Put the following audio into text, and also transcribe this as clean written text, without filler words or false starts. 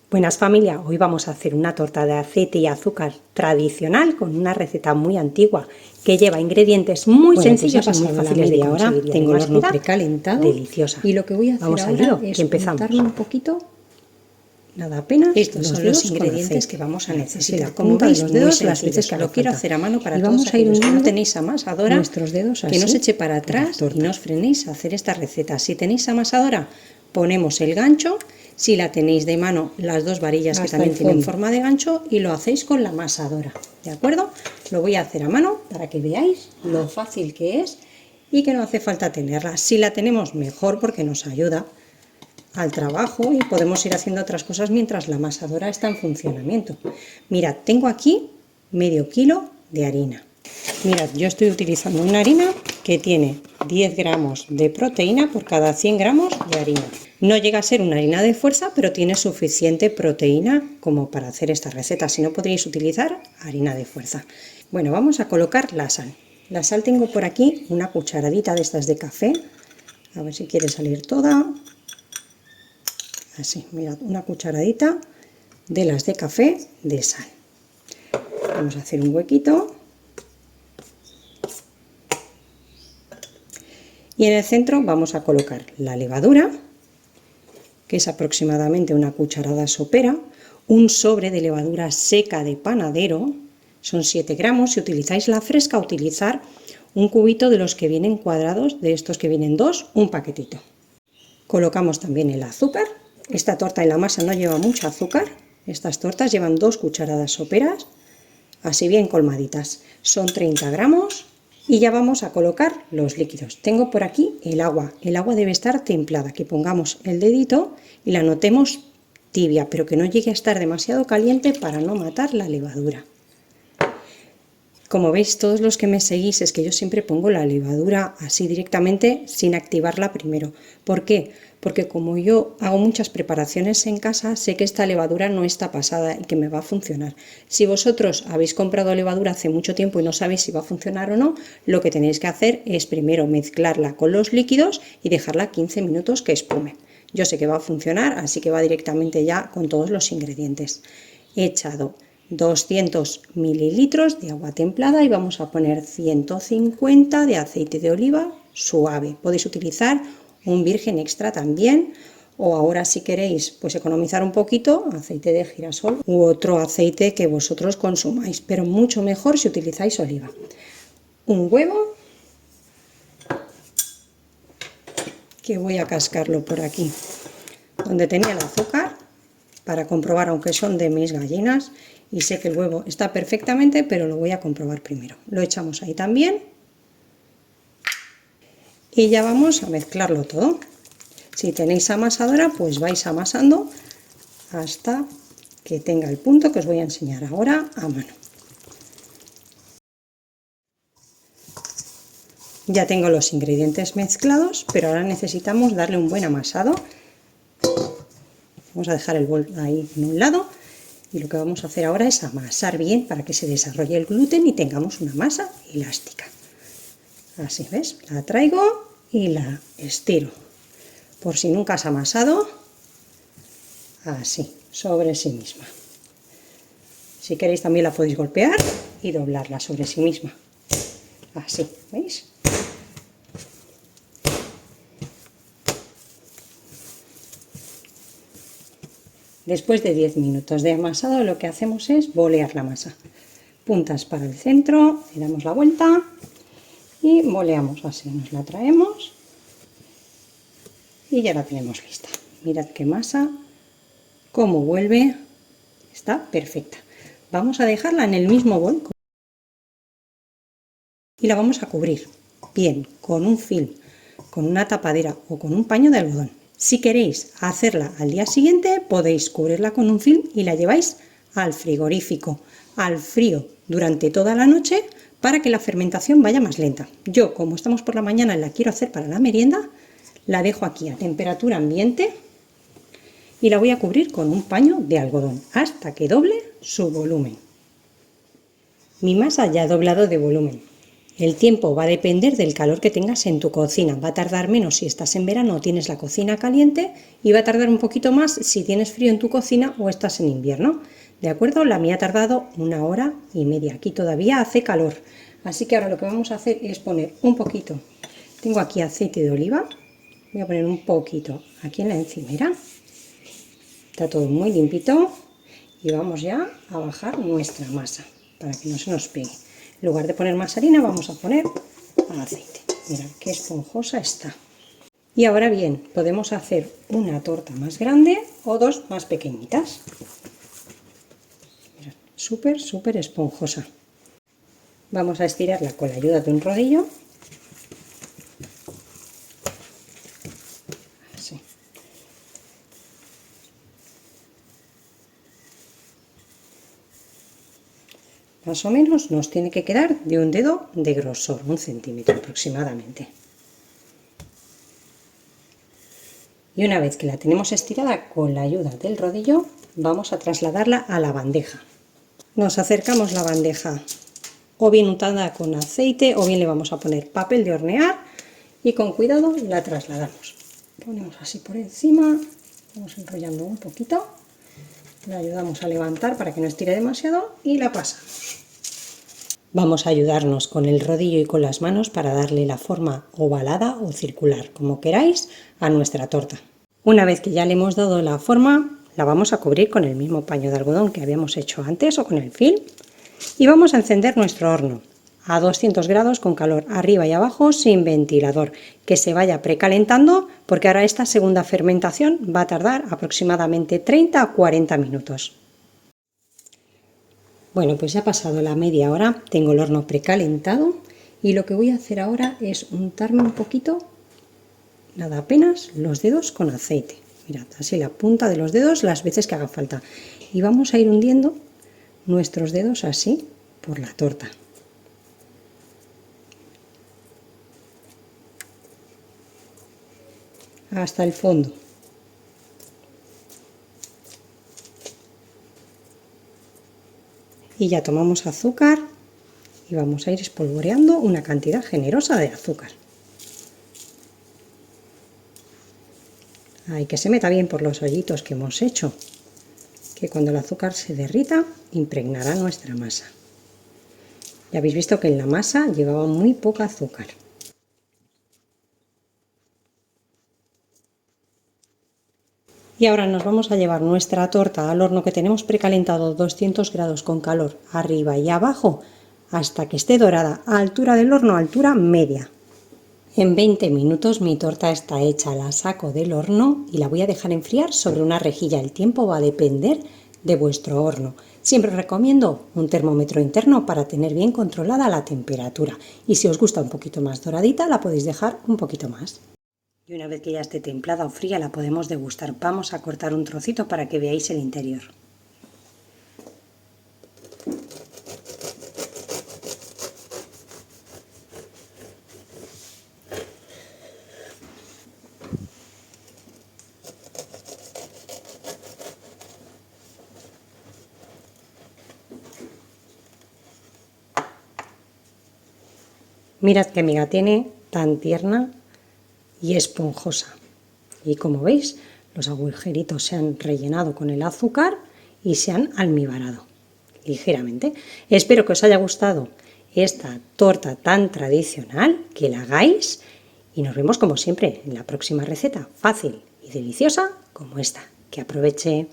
Buenas familia, hoy vamos a hacer una torta de aceite y azúcar tradicional con una receta muy antigua que lleva ingredientes muy sencillos y muy fáciles de conseguir. Tengo el horno precalentado, deliciosa. y lo que voy a hacer ahora es untarle un poquito. Nada apenas. Estos son los ingredientes que vamos a necesitar. Como veis, los dedos las veces que lo quiero hacer a mano para todos aquellos que no tenéis amasadora, nuestros dedos así, que no se eche para atrás y no os frenéis a hacer esta receta. Si tenéis amasadora, ponemos el gancho. Si la tenéis de mano, las dos varillas que también tienen forma de gancho, y lo hacéis con la amasadora, ¿de acuerdo? Lo voy a hacer a mano para que veáis lo fácil que es y que no hace falta tenerla. Si la tenemos, mejor, porque nos ayuda al trabajo y podemos ir haciendo otras cosas mientras la amasadora está en funcionamiento. Mirad, tengo aquí medio kilo de harina. Mirad, yo estoy utilizando una harina que tiene 10 gramos de proteína por cada 100 gramos de harina. No llega a ser una harina de fuerza, pero tiene suficiente proteína como para hacer esta receta. Si no, podréis utilizar harina de fuerza. Bueno, vamos a colocar la sal. La sal tengo por aquí una cucharadita de estas de café. A ver si quiere salir toda. Así, mirad, una cucharadita de las de café de sal. Vamos a hacer un huequito. Y en el centro vamos a colocar la levadura, que es aproximadamente una cucharada sopera, un sobre de levadura seca de panadero, son 7 gramos, si utilizáis la fresca, utilizar un cubito de los que vienen cuadrados, de estos que vienen dos, un paquetito. Colocamos también el azúcar. Esta torta en la masa no lleva mucho azúcar, estas tortas llevan 2 cucharadas soperas, así bien colmaditas, son 30 gramos. Y ya vamos a colocar los líquidos. Tengo por aquí el agua debe estar templada, que pongamos el dedito y la notemos tibia, pero que no llegue a estar demasiado caliente para no matar la levadura. Como veis, todos los que me seguís, es que yo siempre pongo la levadura así directamente sin activarla primero. ¿Por qué? Porque como yo hago muchas preparaciones en casa, sé que esta levadura no está pasada y que me va a funcionar. Si vosotros habéis comprado levadura hace mucho tiempo y no sabéis si va a funcionar o no, lo que tenéis que hacer es primero mezclarla con los líquidos y dejarla 15 minutos que espume. Yo sé que va a funcionar, así que va directamente ya con todos los ingredientes. He echado 200 mililitros de agua templada y vamos a poner 150 de aceite de oliva suave. Podéis utilizar un virgen extra también, o ahora si queréis pues economizar un poquito, aceite de girasol u otro aceite que vosotros consumáis, pero mucho mejor si utilizáis oliva. Un huevo, que voy a cascarlo por aquí donde tenía el azúcar para comprobar, aunque son de mis gallinas y sé que el huevo está perfectamente, pero lo voy a comprobar primero. Lo echamos ahí también y ya vamos a mezclarlo todo. Si tenéis amasadora, pues vais amasando hasta que tenga el punto que os voy a enseñar ahora a mano. Ya tengo los ingredientes mezclados, pero ahora necesitamos darle un buen amasado. Vamos a dejar el bol ahí en un lado y lo que vamos a hacer ahora es amasar bien para que se desarrolle el gluten y tengamos una masa elástica. Así, ¿ves? La traigo y la estiro. Por si nunca has amasado, así, sobre sí misma. Si queréis también la podéis golpear y doblarla sobre sí misma. Así, ¿veis? Después de 10 minutos de amasado, lo que hacemos es bolear la masa. Puntas para el centro, le damos la vuelta y boleamos así. Nos la traemos y ya la tenemos lista. Mirad qué masa, cómo vuelve, está perfecta. Vamos a dejarla en el mismo bol y la vamos a cubrir bien con un film, con una tapadera o con un paño de algodón. Si queréis hacerla al día siguiente, podéis cubrirla con un film y la lleváis al frigorífico, al frío, durante toda la noche para que la fermentación vaya más lenta. Yo, como estamos por la mañana y la quiero hacer para la merienda, la dejo aquí a temperatura ambiente y la voy a cubrir con un paño de algodón hasta que doble su volumen. Mi masa ya ha doblado de volumen El tiempo va a depender del calor que tengas en tu cocina. Va a tardar menos si estás en verano o tienes la cocina caliente y va a tardar un poquito más si tienes frío en tu cocina o estás en invierno. ¿De acuerdo? La mía ha tardado 1 hora y media. Aquí todavía hace calor. Así que ahora lo que vamos a hacer es poner un poquito. Tengo aquí aceite de oliva. Voy a poner un poquito aquí en la encimera. Está todo muy limpito. Y vamos ya a bajar nuestra masa para que no se nos pegue. En lugar de poner más harina, vamos a poner aceite. Mirad qué esponjosa está. Y ahora bien, podemos hacer una torta más grande o 2 más pequeñitas. Mirad, súper esponjosa. Vamos a estirarla con la ayuda de un rodillo. Así. Más o menos nos tiene que quedar de un dedo de grosor, 1 centímetro aproximadamente. Y una vez que la tenemos estirada con la ayuda del rodillo, vamos a trasladarla a la bandeja. Nos acercamos la bandeja o bien untada con aceite o bien le vamos a poner papel de hornear y con cuidado la trasladamos. Ponemos así por encima, vamos enrollando un poquito. La ayudamos a levantar para que no estire demasiado y la pasamos. Vamos a ayudarnos con el rodillo y con las manos para darle la forma ovalada o circular, como queráis, a nuestra torta. Una vez que ya le hemos dado la forma, la vamos a cubrir con el mismo paño de algodón que habíamos hecho antes o con el film y vamos a encender nuestro horno a 200 grados con calor arriba y abajo sin ventilador, que se vaya precalentando porque ahora esta segunda fermentación va a tardar aproximadamente 30 a 40 minutos. Bueno, pues ya ha pasado la media hora, tengo el horno precalentado y lo que voy a hacer ahora es untarme un poquito, nada apenas, los dedos con aceite. Mirad, así la punta de los dedos las veces que haga falta. Y vamos a ir hundiendo nuestros dedos así por la torta. Hasta el fondo. Y ya tomamos azúcar y vamos a ir espolvoreando una cantidad generosa de azúcar. Hay que se meta bien por los hoyitos que hemos hecho, que cuando el azúcar se derrita impregnará nuestra masa. Ya habéis visto que en la masa llevaba muy poca azúcar. Y ahora nos vamos a llevar nuestra torta al horno que tenemos precalentado 200 grados con calor arriba y abajo hasta que esté dorada, a altura del horno, altura media. En 20 minutos mi torta está hecha, la saco del horno y la voy a dejar enfriar sobre una rejilla. El tiempo va a depender de vuestro horno. Siempre recomiendo un termómetro interno para tener bien controlada la temperatura. Y si os gusta un poquito más doradita, la podéis dejar un poquito más. Y una vez que ya esté templada o fría la podemos degustar. Vamos a cortar un trocito para que veáis el interior. Mirad qué miga tiene, tan tierna y esponjosa. Y como veis, los agujeritos se han rellenado con el azúcar y se han almibarado ligeramente. Espero que os haya gustado esta torta tan tradicional, que la hagáis y nos vemos como siempre en la próxima receta, fácil y deliciosa como esta. Que aproveche.